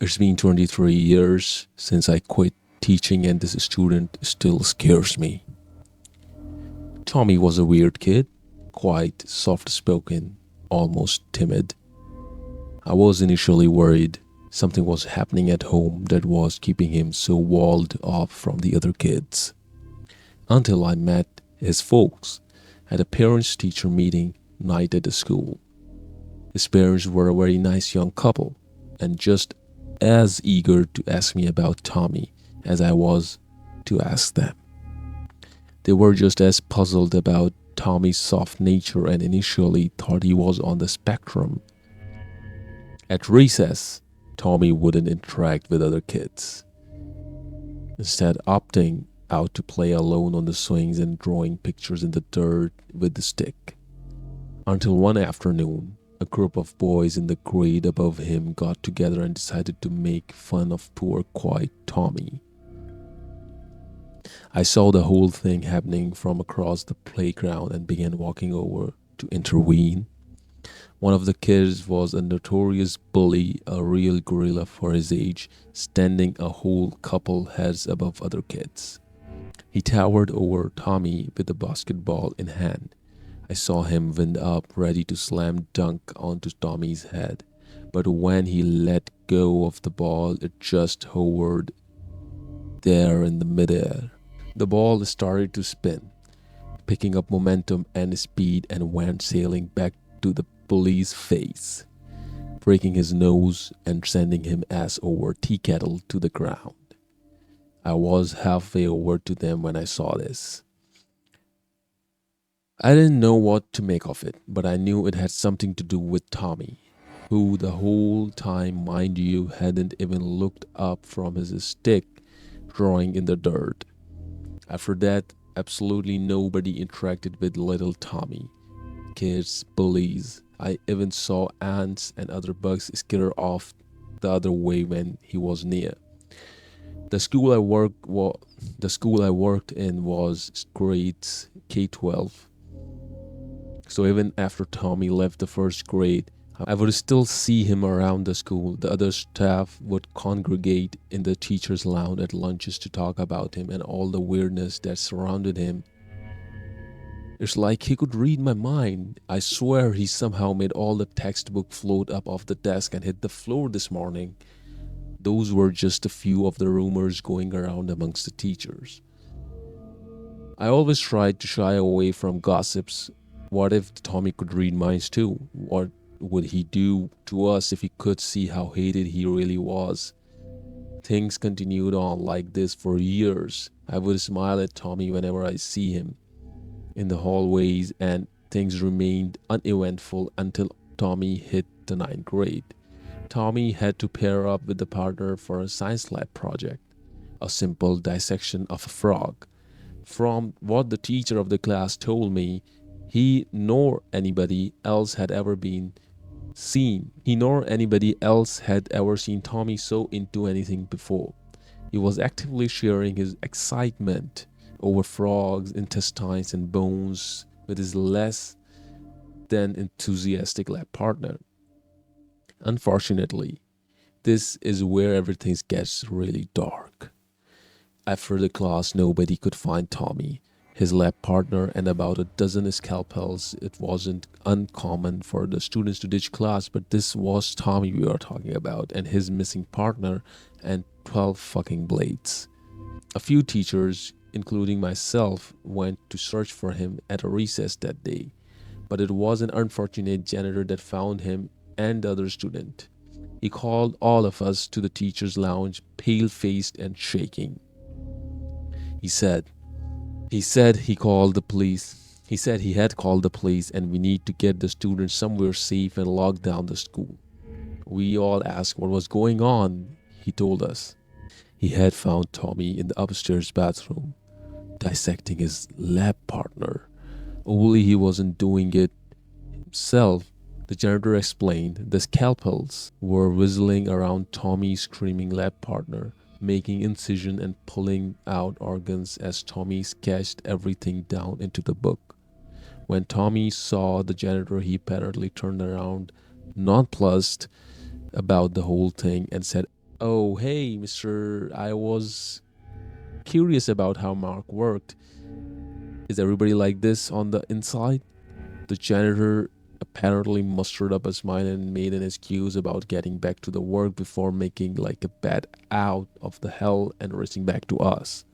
It's been 23 years since I quit teaching, and this student still scares me. Tommy was a weird kid, quite soft spoken, almost timid. I was initially worried something was happening at home that was keeping him so walled off from the other kids. Until I met his folks at a parents teacher meeting night at the school. His parents were a very nice young couple and just as eager to ask me about Tommy as I was to ask them. They were just as puzzled about Tommy's soft nature and initially thought he was on the spectrum. At recess, Tommy wouldn't interact with other kids, instead opting out to play alone on the swings and drawing pictures in the dirt with the stick. Until one afternoon, a group of boys in the grade above him got together and decided to make fun of poor quiet Tommy. I saw the whole thing happening from across the playground and began walking over to intervene. One of the kids was a notorious bully, a real gorilla for his age, standing a whole couple heads above other kids. He towered over Tommy with a basketball in hand. I saw him wind up, ready to slam dunk onto Tommy's head, but when he let go of the ball, it just hovered there in the midair. The ball started to spin, picking up momentum and speed, and went sailing back to the bully's face, breaking his nose and sending him ass over tea kettle to the ground. I was halfway over to them when I saw this. I didn't know what to make of it, but I knew it had something to do with Tommy, who the whole time, mind you, hadn't even looked up from his stick drawing in the dirt. After that, absolutely nobody interacted with little Tommy. Kids, bullies. I even saw ants and other bugs skitter off the other way when he was near. The school I worked in was grades K-12. So even after Tommy left the first grade, I would still see him around the school. The other staff would congregate in the teacher's lounge at lunches to talk about him and all the weirdness that surrounded him. It's like he could read my mind. I swear he somehow made all the textbook float up off the desk and hit the floor this morning. Those were just a few of the rumors going around amongst the teachers. I always tried to shy away from gossips. What if Tommy could read minds too? What would he do to us if he could see how hated he really was? Things continued on like this for years. I would smile at Tommy whenever I see him in the hallways, and things remained uneventful until Tommy hit the ninth grade. Tommy had to pair up with a partner for a science lab project, a simple dissection of a frog. From what the teacher of the class told me, he nor anybody else had ever seen Tommy so into anything before. He was actively sharing his excitement over frogs, intestines, and bones with his less than enthusiastic lab partner. Unfortunately, this is where everything gets really dark. After the class, nobody could find Tommy, his lab partner, and about a dozen scalpels. It wasn't uncommon for the students to ditch class, but this was Tommy we were talking about, and his missing partner, and 12 fucking blades. A few teachers, including myself, went to search for him at a recess that day, but it was an unfortunate janitor that found him and the other student. He called all of us to the teacher's lounge, pale-faced and shaking. He said he called the police. He said he had called the police and we need to get the students somewhere safe and lock down the school. We all asked what was going on. He told us he had found Tommy in the upstairs bathroom, dissecting his lab partner. Only he wasn't doing it himself. The janitor explained the scalpels were whistling around Tommy's screaming lab partner, making incision and pulling out organs as Tommy sketched everything down into the book. When Tommy saw the janitor, he apparently turned around, nonplussed about the whole thing, and said, Oh, hey, mister. I was curious about how Mark worked. Is everybody like this on the inside? The janitor apparently mustered up a smile and made an excuse about getting back to the work before making like a bat out of the hell and racing back to us.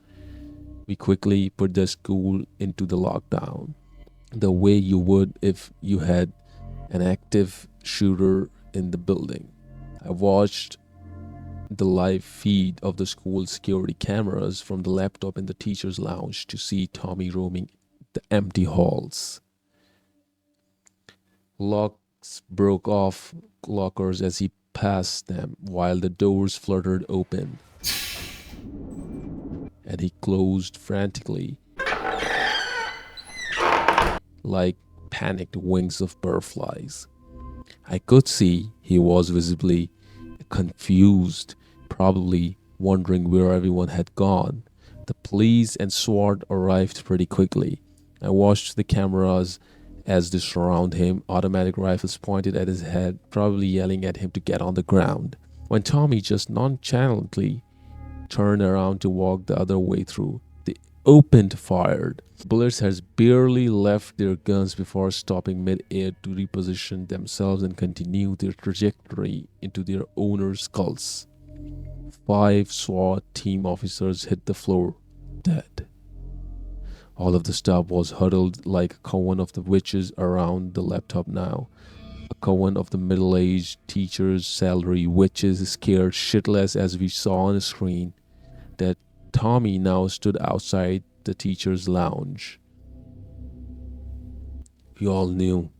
We quickly put the school into the lockdown, the way you would if you had an active shooter in the building. I watched the live feed of the school security cameras from the laptop in the teacher's lounge to see Tommy roaming the empty halls. Locks broke off lockers as he passed them, while the doors fluttered open and he closed frantically, like panicked wings of butterflies. I could see he was visibly confused, probably wondering where everyone had gone. The police and SWAT arrived pretty quickly. I watched the cameras as they surround him, automatic rifles pointed at his head, probably yelling at him to get on the ground. When Tommy just nonchalantly turned around to walk the other way through, they opened fire. Bullets had barely left their guns before stopping mid-air to reposition themselves and continue their trajectory into their owners' skulls. 5 SWAT team officers hit the floor, dead. All of the staff was huddled like a coven of the witches around the laptop now. A coven of the middle-aged teachers, salary witches, scared shitless as we saw on the screen that Tommy now stood outside the teacher's lounge. We all knew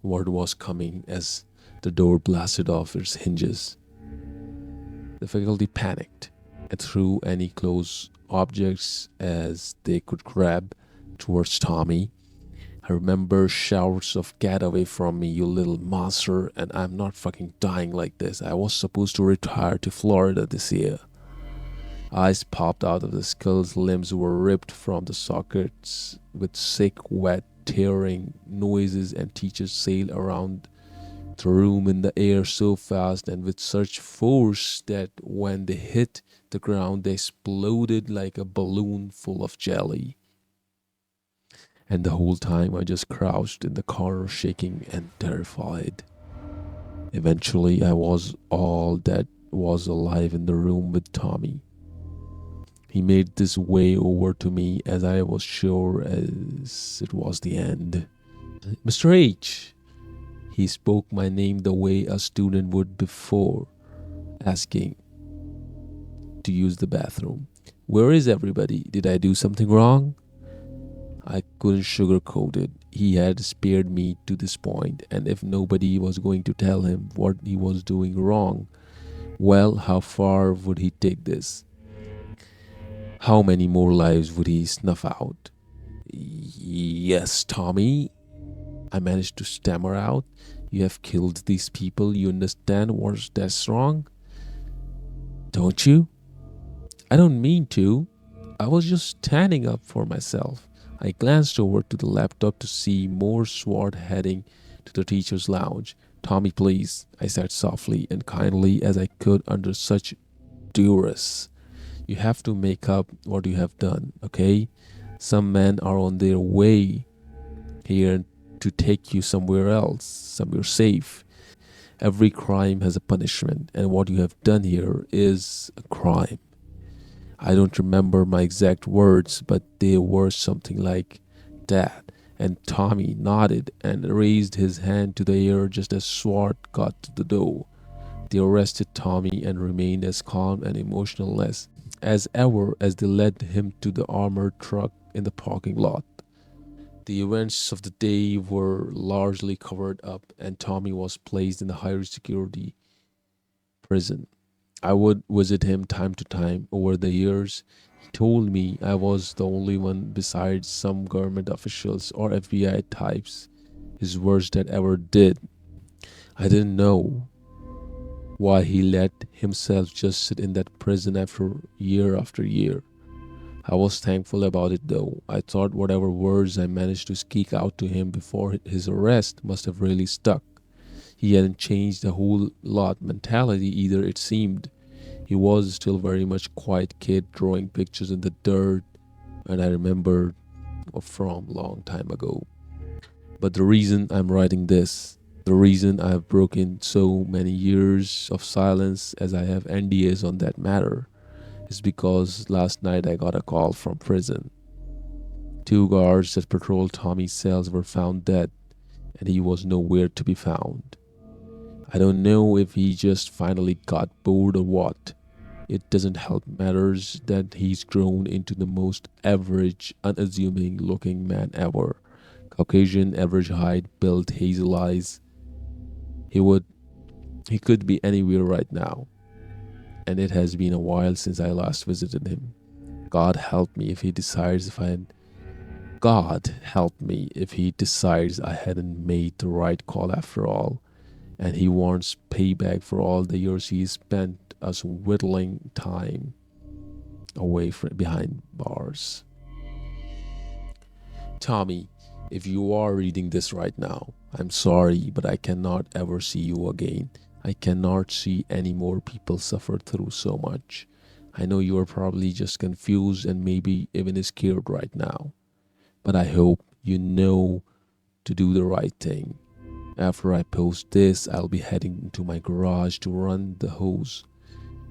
what was coming as the door blasted off its hinges. The faculty panicked and threw any close objects as they could grab towards Tommy. I remember shouts of "Get away from me, you little monster," and "I'm not fucking dying like this. I was supposed to retire to Florida this year." Eyes popped out of the skulls, limbs were ripped from the sockets with sick, wet, tearing noises, and teachers sailed around the room in the air so fast and with such force that when they hit the ground, they exploded like a balloon full of jelly. And the whole time I just crouched in the corner, shaking and terrified. Eventually, I was all that was alive in the room with Tommy. He made this way over to me as I was sure as it was the end. "Mr. H." He spoke my name the way a student would before asking to use the bathroom. "Where is everybody? Did I do something wrong?" I couldn't sugarcoat it. He had spared me to this point, and if nobody was going to tell him what he was doing wrong, well, how far would he take this? How many more lives would he snuff out? "Yes, Tommy," I managed to stammer out. "You have killed these people. You understand that's wrong? Don't you?" "I don't mean to. I was just standing up for myself." I glanced over to the laptop to see more SWAT heading to the teacher's lounge. "Tommy, please," I said softly and kindly as I could under such duress. "You have to make up what you have done, okay? Some men are on their way here to take you somewhere else, somewhere safe. Every crime has a punishment, and what you have done here is a crime." I don't remember my exact words, but they were something like that, and Tommy nodded and raised his hand to the air just as SWAT got to the door. They arrested Tommy and remained as calm and emotionless as ever as they led him to the armored truck in the parking lot. The events of the day were largely covered up, and Tommy was placed in the higher security prison. I would visit him time to time over the years. He told me I was the only one besides some government officials or FBI types, his words, that ever did. I didn't know why he let himself just sit in that prison after year. I was thankful about it though. I thought whatever words I managed to squeak out to him before his arrest must have really stuck. He hadn't changed a whole lot mentality either, it seemed. He was still very much quiet kid drawing pictures in the dirt, and I remembered from long time ago. But the reason I'm writing this, the reason I have broken so many years of silence as I have NDAs on that matter, is because last night I got a call from prison. Two guards that patrolled Tommy's cells were found dead, and he was nowhere to be found. I don't know if he just finally got bored or what. It doesn't help matters that he's grown into the most average, unassuming looking man ever. Caucasian, average height, built, hazel eyes. He would he could be anywhere right now. And it has been a while since I last visited him. God help me if he decides if I God help me if he decides I hadn't made the right call after all, and he wants payback for all the years he spent us whittling time away from behind bars. Tommy, if you are reading this right now, I'm sorry, but I cannot ever see you again. I cannot see any more people suffer through so much. I know you are probably just confused and maybe even scared right now, but I hope you know to do the right thing. After I post this, I'll be heading into my garage to run the hose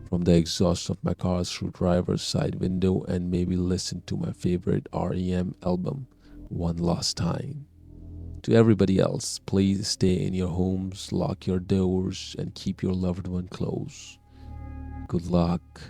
from the exhaust of my car's through driver's side window and maybe listen to my favorite REM album one last time. To everybody else, please stay in your homes, lock your doors, and keep your loved one close. Good luck.